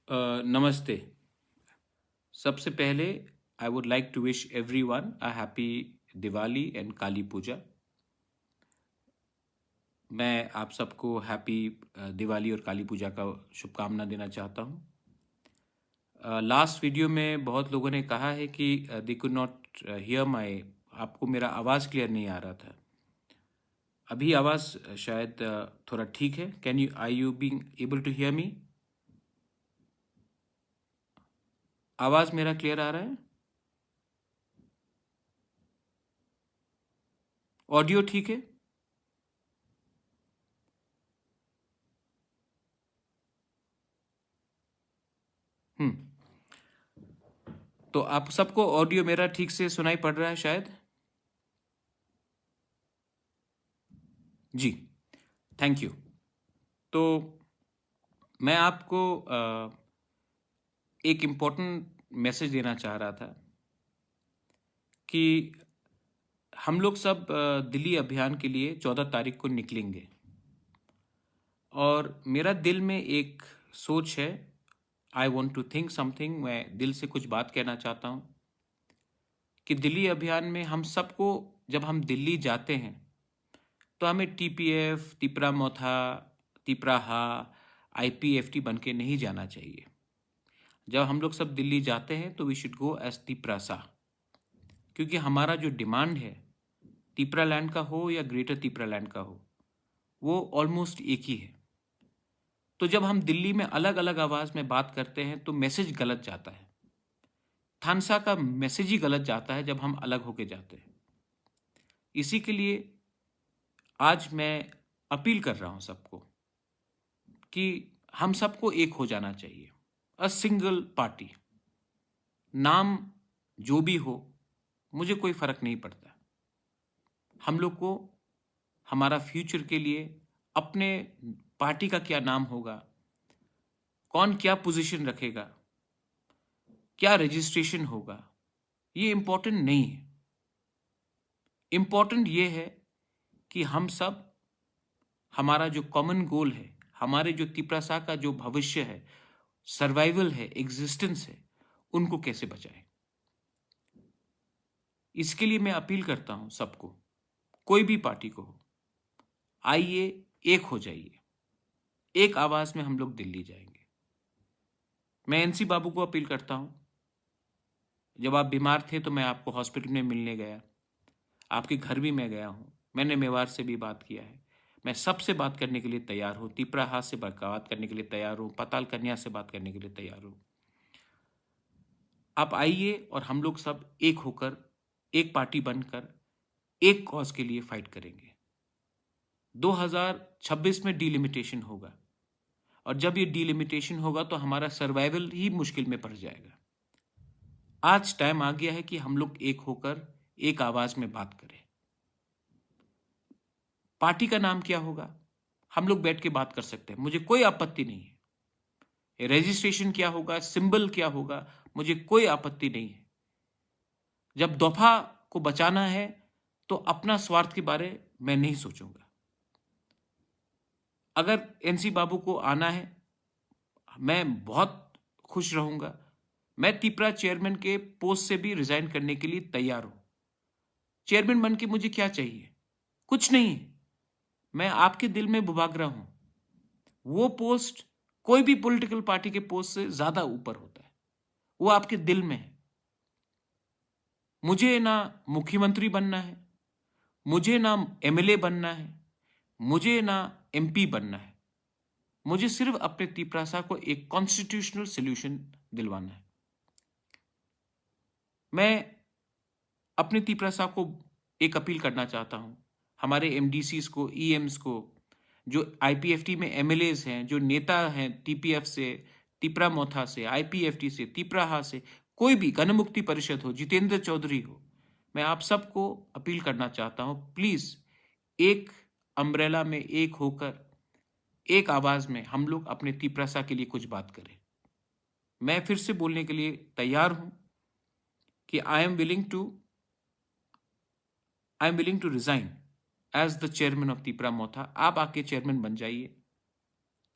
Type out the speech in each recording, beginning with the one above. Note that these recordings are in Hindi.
नमस्ते। सबसे पहले I would like to wish everyone a happy Diwali and Kali Puja. मैं आप सबको हैप्पी दिवाली और काली पूजा का शुभकामना देना चाहता हूँ। लास्ट वीडियो में बहुत लोगों ने कहा है कि they could not here my, आपको मेरा आवाज़ क्लियर नहीं आ रहा था। अभी आवाज़ शायद थोड़ा ठीक है। Can you I you being able to hear me? आवाज़ मेरा क्लियर आ रहा है? ऑडियो ठीक है? हम्म। तो आप सबको ऑडियो मेरा ठीक से सुनाई पड़ रहा है शायद? जी, थैंक यू। तो मैं आपको एक इम्पोर्टेंट मैसेज देना चाह रहा था कि हम लोग सब दिल्ली अभियान के लिए 14 तारीख को निकलेंगे और मेरा दिल में एक सोच है। I want to think something, मैं दिल से कुछ बात कहना चाहता हूँ कि दिल्ली अभियान में हम सबको, जब हम दिल्ली जाते हैं तो हमें टीपीएफ, तिपरा मोथा, तिपराहा, आईपीएफटी बन के नहीं जाना चाहिए। जब हम लोग सब दिल्ली जाते हैं तो we should go as Tiprasa, क्योंकि हमारा जो डिमांड है, तिपरा लैंड का हो या ग्रेटर तिपरा लैंड का हो, वो ऑलमोस्ट एक ही है। तो जब हम दिल्ली में अलग अलग आवाज़ में बात करते हैं तो मैसेज गलत जाता है। थानसा का मैसेज ही गलत जाता है जब हम अलग होके जाते हैं। इसी के लिए आज मैं अपील कर रहा हूं सबको कि हम सबको एक हो जाना चाहिए। अ सिंगल पार्टी, नाम जो भी हो, मुझे कोई फर्क नहीं पड़ता। हम लोग को हमारा फ्यूचर के लिए अपने पार्टी का क्या नाम होगा, कौन क्या पोजीशन रखेगा, क्या रजिस्ट्रेशन होगा, ये इम्पोर्टेंट नहीं है। इम्पोर्टेंट ये है कि हम सब, हमारा जो कॉमन गोल है, हमारे जो तिपरासा का जो भविष्य है, सर्वाइवल है, एग्जिस्टेंस है, उनको कैसे बचाएं। इसके लिए मैं अपील करता हूं सबको, कोई भी पार्टी को हो, आइए एक हो जाइए, एक आवाज में हम लोग दिल्ली जाएंगे। मैं एनसी बाबू को अपील करता हूं, जब आप बीमार थे तो मैं आपको हॉस्पिटल में मिलने गया, आपके घर भी मैं गया हूं, मैंने मेवाड़ से भी बात किया है। मैं सबसे बात करने के लिए तैयार हूं, तिपराहा से बात करने के लिए तैयार हूं, पाताल कन्या से बात करने के लिए तैयार हूं। आप आइए और हम लोग सब एक होकर, एक पार्टी बनकर, एक कॉज के लिए फाइट करेंगे। 2026 में डीलिमिटेशन होगा और जब ये डीलिमिटेशन होगा तो हमारा सर्वाइवल ही मुश्किल में पड़ जाएगा। आज टाइम आ गया है कि हम लोग एक होकर एक आवाज में बात करें। पार्टी का नाम क्या होगा, हम लोग बैठ के बात कर सकते हैं, मुझे कोई आपत्ति नहीं है। रजिस्ट्रेशन क्या होगा, सिंबल क्या होगा, मुझे कोई आपत्ति नहीं है। जब दफा को बचाना है तो अपना स्वार्थ के बारे में नहीं सोचूंगा। अगर एनसी बाबू को आना है, मैं बहुत खुश रहूंगा। मैं तिपरा चेयरमैन के पोस्ट से भी रिजाइन करने के लिए तैयार हूं। चेयरमैन बन के मुझे क्या चाहिए, कुछ नहीं है। मैं आपके दिल में बुबागरा हूं। वो पोस्ट कोई भी पॉलिटिकल पार्टी के पोस्ट से ज्यादा ऊपर होता है, वो आपके दिल में है। मुझे ना मुख्यमंत्री बनना है, मुझे ना एमएलए बनना है, मुझे ना एमपी बनना है। मुझे सिर्फ अपने तिपरासा को एक कॉन्स्टिट्यूशनल सोल्यूशन दिलवाना है। मैं अपने तिपरासा को एक अपील करना चाहता हूं, हमारे एमडीसीज को, ईएम्स को, जो आईपीएफटी में एमएलएज हैं, जो नेता हैं टीपीएफ से, तिपरा मोथा से, आईपीएफटी से, तिपराहा से, कोई भी गणमुक्ति परिषद हो, जितेंद्र चौधरी हो, मैं आप सबको अपील करना चाहता हूं, प्लीज एक अम्ब्रेला में एक होकर, एक आवाज में हम लोग अपने तिपरासा के लिए कुछ बात करें। मैं फिर से बोलने के लिए तैयार हूं कि I am willing to resign as the chairman of Tipra Motha. आप आके चेयरमैन बन जाइए।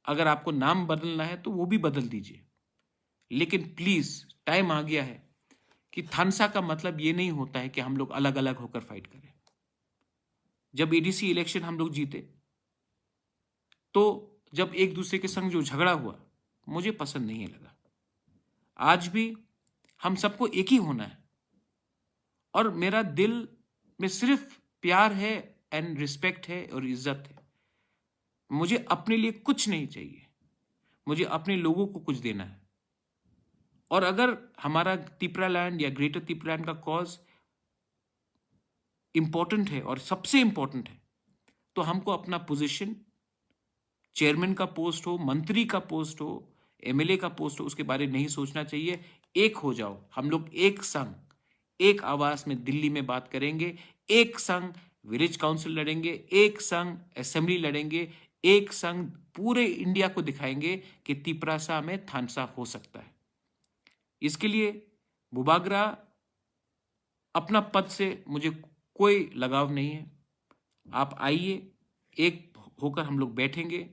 अगर आपको नाम बदलना है तो वो भी बदल दीजिए। लेकिन प्लीज टाइम आ गया है कि थानसा का मतलब ये नहीं होता है कि हम लोग अलग अलग होकर फाइट करें। जब एडीसी इलेक्शन हम लोग जीते तो जब एक दूसरे के संग जो झगड़ा हुआ मुझे पसंद नहीं लगा। आज भी हम सबको एक ही होना है और मेरा दिल में सिर्फ प्यार है एंड रिस्पेक्ट है और इज्जत है। मुझे अपने लिए कुछ नहीं चाहिए, मुझे अपने लोगों को कुछ देना है। और अगर हमारा तिपरालैंड या ग्रेटर तिपरालैंड का कॉज इंपॉर्टेंट है और सबसे इंपॉर्टेंट है तो हमको अपना पोजीशन, चेयरमैन का पोस्ट हो, मंत्री का पोस्ट हो, एमएलए का पोस्ट हो, उसके बारे में नहीं सोचना चाहिए। एक हो जाओ, हम लोग एक संग, एक आवाज में दिल्ली में बात करेंगे, एक संग विलेज काउंसिल लड़ेंगे, एक संग असेंबली लड़ेंगे, एक संग पूरे इंडिया को दिखाएंगे कि तिपरासा में थानसा हो सकता है। इसके लिए बुबागरा अपना पद से मुझे कोई लगाव नहीं है। आप आइए, एक होकर हम लोग बैठेंगे,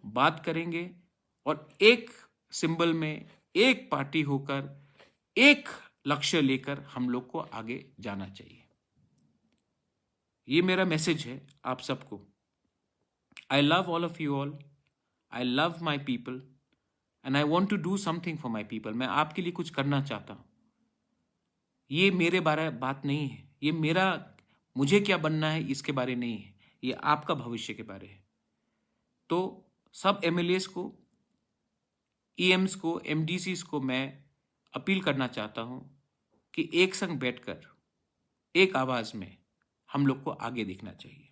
बात करेंगे और एक सिंबल में, एक पार्टी होकर, एक लक्ष्य लेकर हम लोग को आगे जाना चाहिए। ये मेरा मैसेज है आप सबको। I love all of you all, I love my people and I want to do something for my people. मैं आपके लिए कुछ करना चाहता हूं। ये मेरे बारे बात नहीं है, ये मेरा मुझे क्या बनना है इसके बारे नहीं है, ये आपका भविष्य के बारे है। तो सब एमएलएस को, ईएम्स को, एमडीसीज को मैं अपील करना चाहता हूं कि एक संग बैठकर एक आवाज में हम लोग को आगे दिखना चाहिए।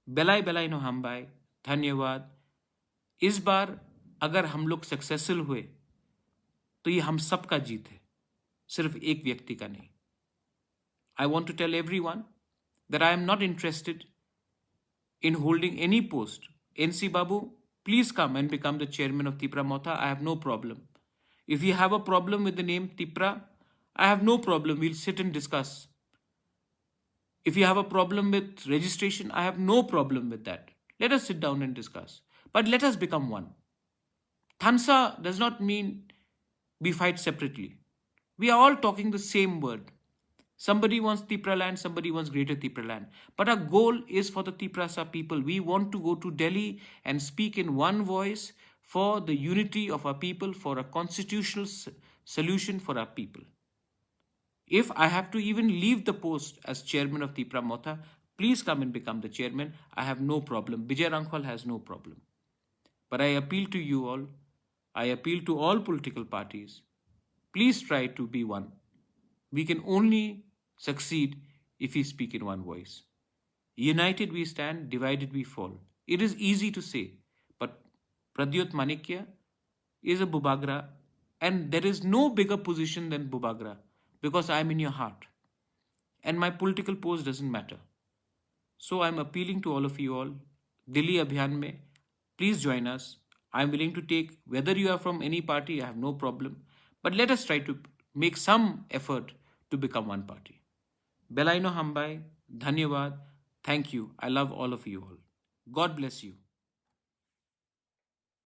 बेलाई बेलाई नो हम बाय, धन्यवाद। इस बार अगर हम लोग सक्सेसफुल हुए तो ये हम सबका जीत है, सिर्फ एक व्यक्ति का नहीं। I want to tell everyone that I am not interested in holding any post. NC Babu, please come and become the chairman of Tipra Motha. I have no problem. If you have a problem with the name Tipra, I have no problem. We'll sit and discuss. If you have a problem with registration, I have no problem with that. Let us sit down and discuss. But let us become one. Thansa does not mean we fight separately. We are all talking the same word. Somebody wants Tipraland, somebody wants Greater Tipraland. But our goal is for the Tiprasa people. We want to go to Delhi and speak in one voice for the unity of our people, for a constitutional solution for our people. If I have to even leave the post as chairman of Tipra Motha, please come and become the chairman. I have no problem. Vijay Rangwal has no problem. But I appeal to you all. I appeal to all political parties. Please try to be one. We can only succeed if we speak in one voice. United we stand, divided we fall. It is easy to say, but Pradyot Manikya is a Bubagra, and there is no bigger position than Bubagra because I am in your heart. And my political post doesn't matter. So I am appealing to all of you all, Delhi Abhiyan mein, please join us. I am willing to take, whether you are from any party, I have no problem. But let us try to make some effort to become one party. Belaino Hambai, Dhanyavad, thank you. I love all of you all. God bless you.